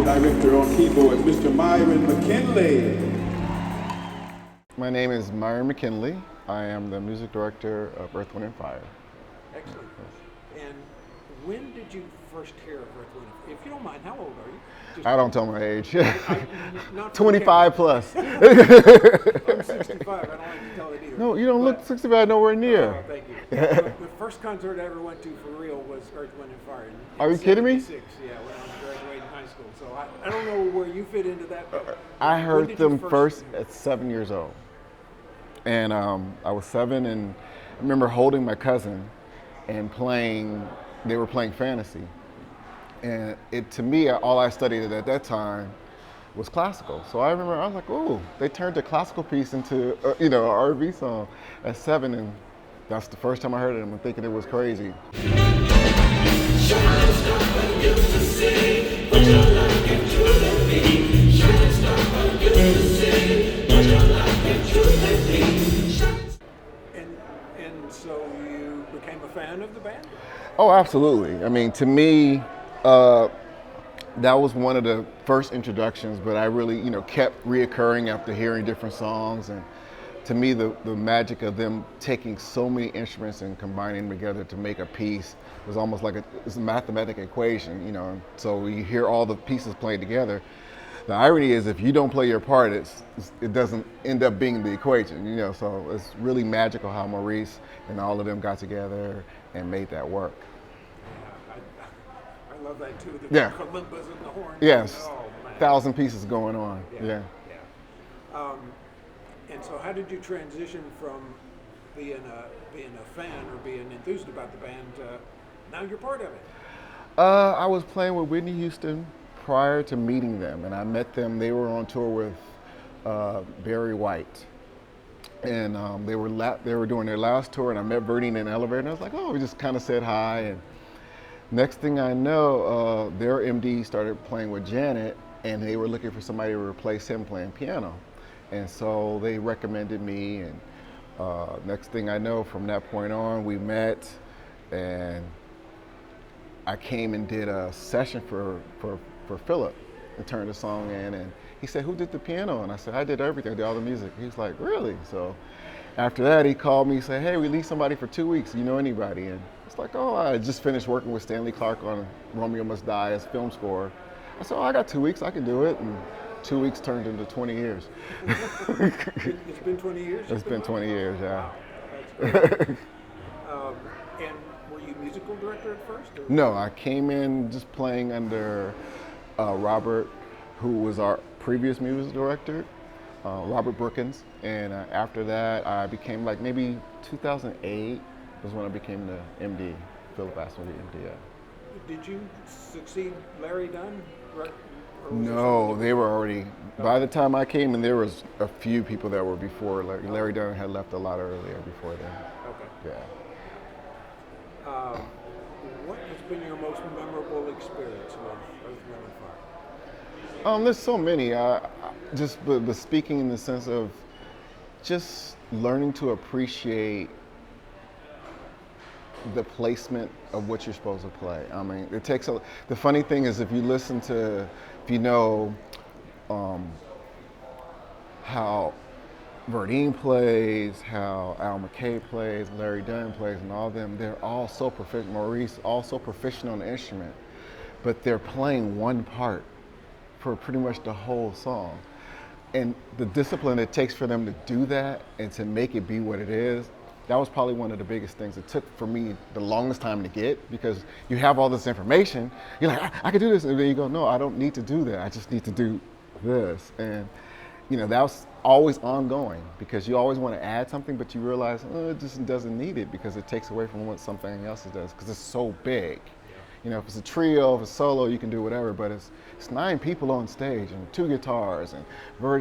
director on keyboards, Mr. Myron McKinley. My name is Myron McKinley. I am the music director of Earth, Wind & Fire. Excellent. And when did you first hear of Earth, Wind & Fire? If you don't mind, how old are you? Just I don't tell my age. not 25 plus. I'm 65. I don't like to tell it either. No, you don't look 65 nowhere near. Thank you. The first concert I ever went to for real was Earth, Wind & Fire. Are you kidding me? Yeah, when I was graduating high school. So I don't know where you fit into that. But I when heard did them you first at 7 years old. And I was 7, and I remember holding my cousin and they were playing fantasy. And to me, all I studied at that time was classical. So I remember, I was like, ooh, they turned a classical piece into, an R&B song at 7, and that's the first time I heard it, and I'm thinking it was crazy. And so you became a fan of the band? Oh, absolutely. I mean, to me, that was one of the first introductions, but I really, kept reoccurring after hearing different songs. And to me, the magic of them taking so many instruments and combining them together to make a piece was almost like it's a mathematical equation, So you hear all the pieces playing together. The irony is if you don't play your part, it doesn't end up being the equation, So it's really magical how Maurice and all of them got together and made that work. I love that too. Yeah. Kalimba's and the horns. Yes. Oh, man. 1,000 pieces going on. Yeah. And so, how did you transition from being a fan or being enthused about the band to now you're part of it? I was playing with Whitney Houston prior to meeting them, and I met them. They were on tour with Barry White, and they were doing their last tour, and I met Bernie in an elevator, and I was like, oh, we just kind of said hi, and next thing I know, their MD started playing with Janet, and they were looking for somebody to replace him playing piano. And so they recommended me, and next thing I know, from that point on, we met, and I came and did a session for Philip and turned the song in, and he said, who did the piano? And I said, I did everything, I did all the music. He's like, really? So after that, he called me and said, hey, we need somebody for 2 weeks, you know anybody? And it's like, oh, I just finished working with Stanley Clarke on Romeo Must Die as film score. I said, oh, I got 2 weeks, I can do it. And 2 weeks turned into 20 years. It's been 20 years? It's been 20 years, yeah. Wow, that's great. And were you musical director at first? Or? No, I came in just playing under Robert, who was our previous music director, Robert Brookins. And after that, I became maybe 2008 was when I became the MD. Philip asked me to be MD. Yeah. Did you succeed Larry Dunn? No, they were already, by the time I came in, there was a few people that were before. Larry Dunn had left a lot earlier before then. Okay. Yeah. What has been your most memorable experience with Earth, Wind & Fire? There's so many. But speaking in the sense of just learning to appreciate the placement of what you're supposed to play. I mean, it takes the funny thing is if you know how Verdine plays, how Al McKay plays, Larry Dunn plays, and all of them, they're all so proficient. Maurice, all so proficient on the instrument, but they're playing one part for pretty much the whole song. And the discipline it takes for them to do that and to make it be what it is, that was probably one of the biggest things it took for me the longest time to get, because you have all this information, you're like, I can do this, and then you go, no, I don't need to do that, I just need to do this. And that was always ongoing, because you always want to add something, but you realize, it just doesn't need it, because it takes away from what something else does, because it's so big. If it's a trio, if it's solo, you can do whatever, but it's 9 people on stage, and 2 guitars, and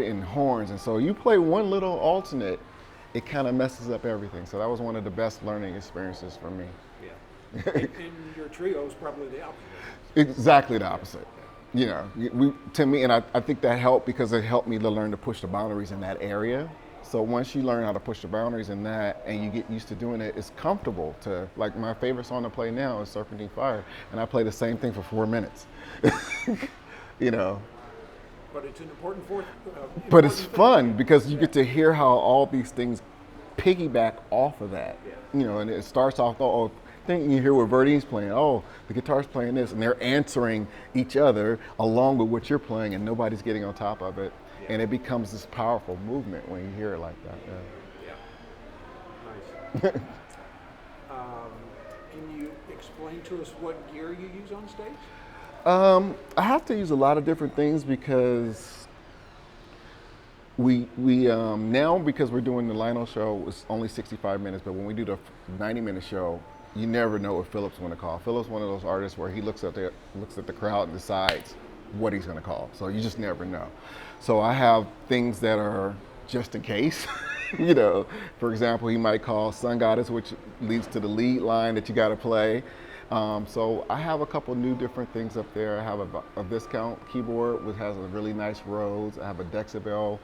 and horns, and so you play one little alternate, it kind of messes up everything. So that was one of the best learning experiences for me. Yeah. And your trio is probably the opposite. Exactly the opposite. To me, and I think that helped because it helped me to learn to push the boundaries in that area. So once you learn how to push the boundaries in that and you get used to doing it, it's comfortable to, like my favorite song to play now is Serpentine Fire, and I play the same thing for 4 minutes. you know. But it's an important fourth. But it's Important thing. fun because you get to hear how all these things piggyback off of that. Yeah. You know, and it starts off, oh, then you hear what Verdine's playing. Oh, the guitar's playing this, and they're answering each other along with what you're playing, and nobody's getting on top of it. Yeah. And it becomes this powerful movement when you hear it like that. Yeah. Nice. Can you explain to us what gear you use on stage? I have to use a lot of different things because we now, because we're doing the Lionel show, it's only 65 minutes, but when we do the 90-minute show, you never know what Philip's going to call. Philip's one of those artists where he looks at the crowd and decides what he's going to call. So you just never know. So I have things that are just in case. You know, for example, he might call Sun Goddess, which leads to the lead line that you got to play. So I have a couple new different things up there. I have a Viscount keyboard, which has a really nice Rhodes. I have a Dexabel,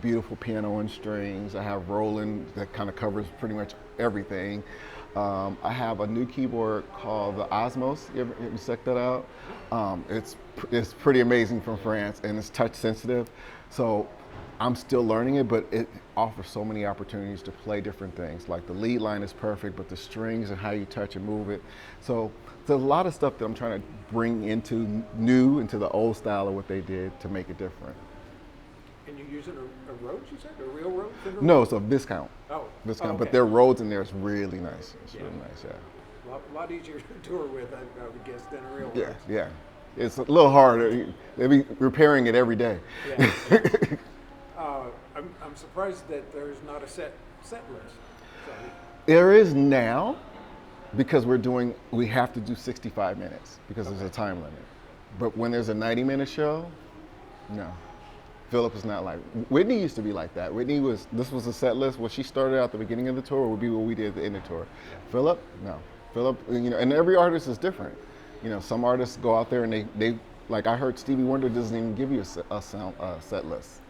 beautiful piano and strings. I have Roland that kind of covers pretty much everything. I have a new keyboard called the Osmos. You check that out? It's pretty amazing from France, and it's touch sensitive. So I'm still learning it, but it offers so many opportunities to play different things. Like the lead line is perfect, but the strings and how you touch and move it. So there's a lot of stuff that I'm trying to bring into the old style of what they did to make it different. And you're using a Rhodes, you said? A real Rhodes? No, it's a Viscount. Oh. Viscount, okay. but their Rhodes in there is really nice. It's really nice, yeah. A lot easier to tour with, I would guess, than a real Yeah, Rhodes. yeah. It's a little harder. They'll be repairing it every day. Yeah. I'm surprised that there's not a set list. So, There is now, because we have to do 65 minutes because there's a time limit. But when there's a 90-minute show, no. Philip is not like, Whitney used to be like that. This was a set list. What she started out at the beginning of the tour would be what we did at the end of the tour. Philip, no. Philip, you know, and every artist is different. You know, some artists go out there and they like I heard Stevie Wonder doesn't even give you a set list.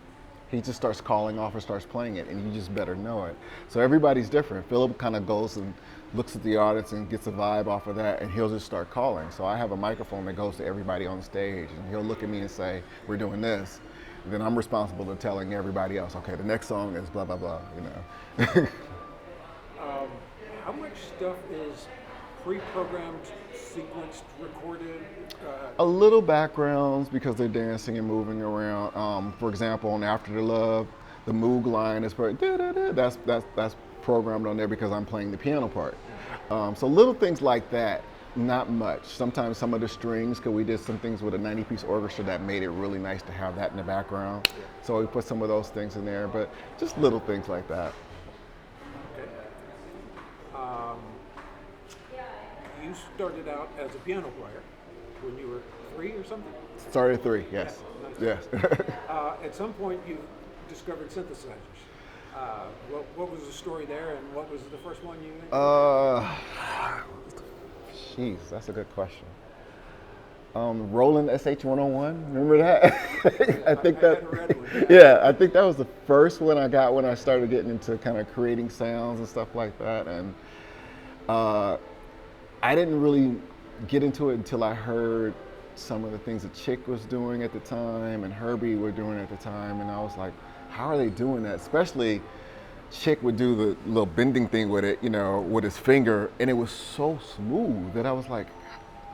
He just starts calling off or starts playing it, and you just better know it. So everybody's different. Philip kind of goes and looks at the audience and gets a vibe off of that, and he'll just start calling. So I have a microphone that goes to everybody on stage, and he'll look at me and say, "We're doing this." And then I'm responsible for telling everybody else, "Okay, the next song is blah blah blah." You know. how much stuff is pre-programmed, sequenced, recorded? A little backgrounds because they're dancing and moving around. For example, on After the Love, the Moog line is that's programmed on there because I'm playing the piano part. So little things like that, not much. Sometimes some of the strings, because we did some things with a 90-piece orchestra that made it really nice to have that in the background. So we put some of those things in there, but just little things like that. Okay. You started out as a piano player when you were 3 or something? Started at 3, yes. Yeah, nice. Yes. At some point, you discovered synthesizers. What was the story there, and what was the first one you? Jeez, that's a good question. Roland SH-101, remember that? I think that. hadn't read one. Yeah, I think that was the first one I got when I started getting into kind of creating sounds and stuff like that, and I didn't really get into it until I heard some of the things that Chick was doing at the time and Herbie were doing at the time, and I was like, how are they doing that? Especially Chick would do the little bending thing with it, you know, with his finger, and it was so smooth that I was like,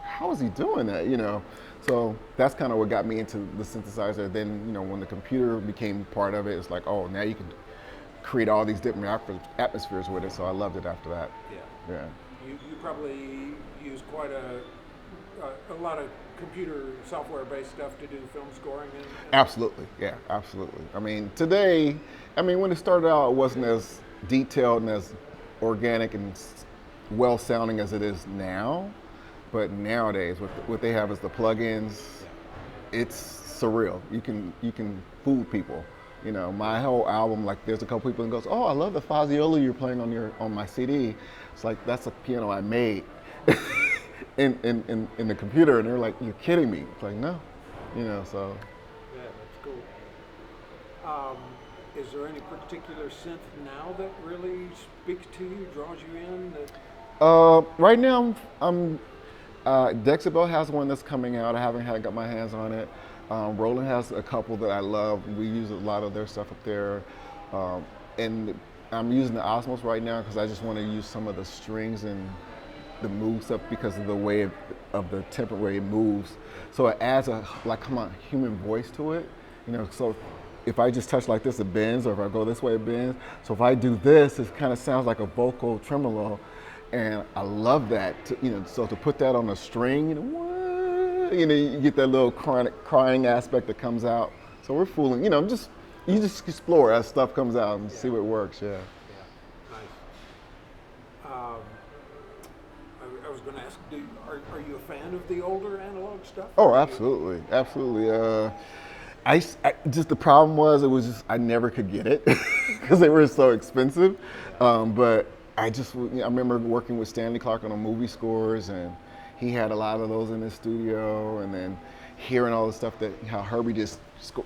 how is he doing that, you know? So that's kind of what got me into the synthesizer. Then, you know, when the computer became part of it, it's like, oh, now you can create all these different atmospheres with it, so I loved it after that. Yeah. Yeah. You probably use quite a lot of computer software-based stuff to do film scoring and Absolutely, yeah, absolutely. I mean, today, when it started out, it wasn't as detailed and as organic and well-sounding as it is now. But nowadays, what they have is the plugins. It's surreal. You can fool people. You know, my whole album, like, there's a couple people that goes, "Oh, I love the Fazioli you're playing on my CD." It's like, that's a piano I made in the computer, and they're like, "You're kidding me?" It's like, no, you know. So. yeah, that's cool. Is there any particular synth now that really speaks to you, draws you in? Right now, I'm Dexabel has one that's coming out. I haven't got my hands on it. Roland has a couple that I love. We use a lot of their stuff up there. And I'm using the Osmos right now because I just want to use some of the strings and the move stuff because of the way of the tempo way it moves. So it adds a human voice to it. So if I just touch like this, it bends, or if I go this way, it bends. So if I do this, it kind of sounds like a vocal tremolo, and I love that. So to put that on a string, you get that little crying aspect that comes out. So we're fooling. You just explore as stuff comes out and see what works. Yeah. Nice. I was going to ask, are you a fan of the older analog stuff? Oh, absolutely, absolutely. Just the problem was I never could get it because they were so expensive. But I remember working with Stanley Clark on the movie scores, and he had a lot of those in his studio, and then hearing all the stuff how Herbie did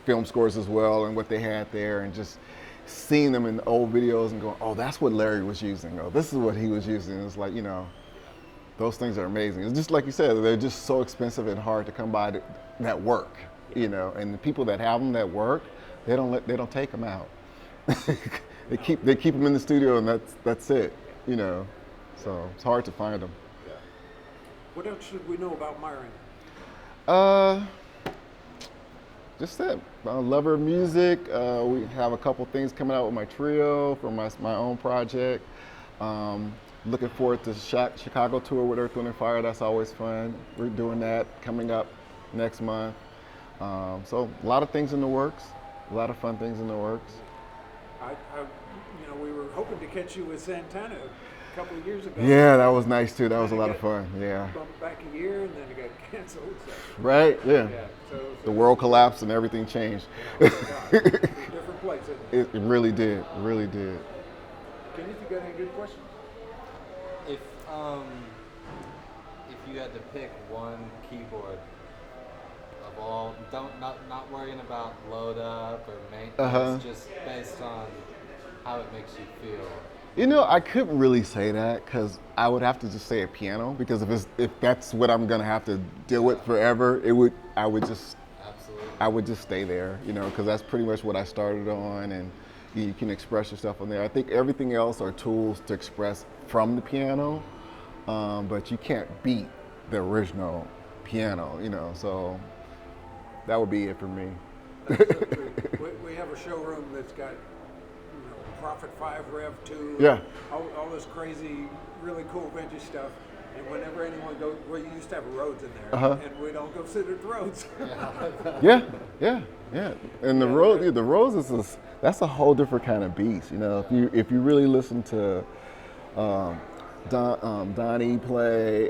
film scores as well, and what they had there, and just seeing them in the old videos and going, oh, that's what Larry was using. Oh, this is what he was using. It's like, those things are amazing. It's just like you said, they're just so expensive and hard to come by that work, and the people that have them that work, they don't take them out. they keep them in the studio, and that's it, So it's hard to find them. Yeah. What else should we know about Myron? Just that. Lover of music. We have a couple things coming out with my trio for my own project. Looking forward to Chicago tour with Earth, Wind & Fire. That's always fun. We're doing that coming up next month. So a lot of things in the works. A lot of fun things in the works. We were hoping to catch you with Santana a couple of years ago. Yeah, that was nice too. That was a lot of fun. Yeah. Bumped back a year, and then it got canceled. So. Right. Yeah. So the world collapsed and everything changed. It's a different place, isn't it? It really did. It really did. Kenneth, you got any good questions? If you had to pick one keyboard of all, not worrying about load up or maintenance, just based on how it makes you feel. I couldn't really say that because I would have to just say a piano, because if that's what I'm gonna have to deal with forever, I would just stay there, because that's pretty much what I started on, and you can express yourself on there. I think everything else are tools to express from the piano, but you can't beat the original piano, so that would be it for me. That's so true. We have a showroom that's got Prophet 5 Rev 2, yeah, all this crazy, really cool vintage stuff. And whenever anyone goes, you used to have Rhodes in there, and we don't go sit at the Rhodes. yeah. And the Rhodes that's a whole different kind of beast. If you really listen to Donnie play,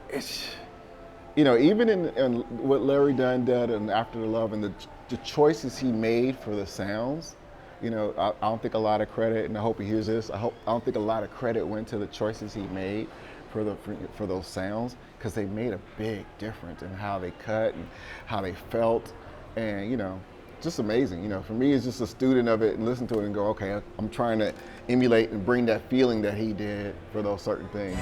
it's even in what Larry Dunn did and After the Love, and the choices he made for the sounds. I don't think a lot of credit, and I hope he hears this. I don't think a lot of credit went to the choices he made for those sounds, because they made a big difference in how they cut and how they felt, and just amazing. For me, it's just a student of it and listen to it and go, okay, I'm trying to emulate and bring that feeling that he did for those certain things.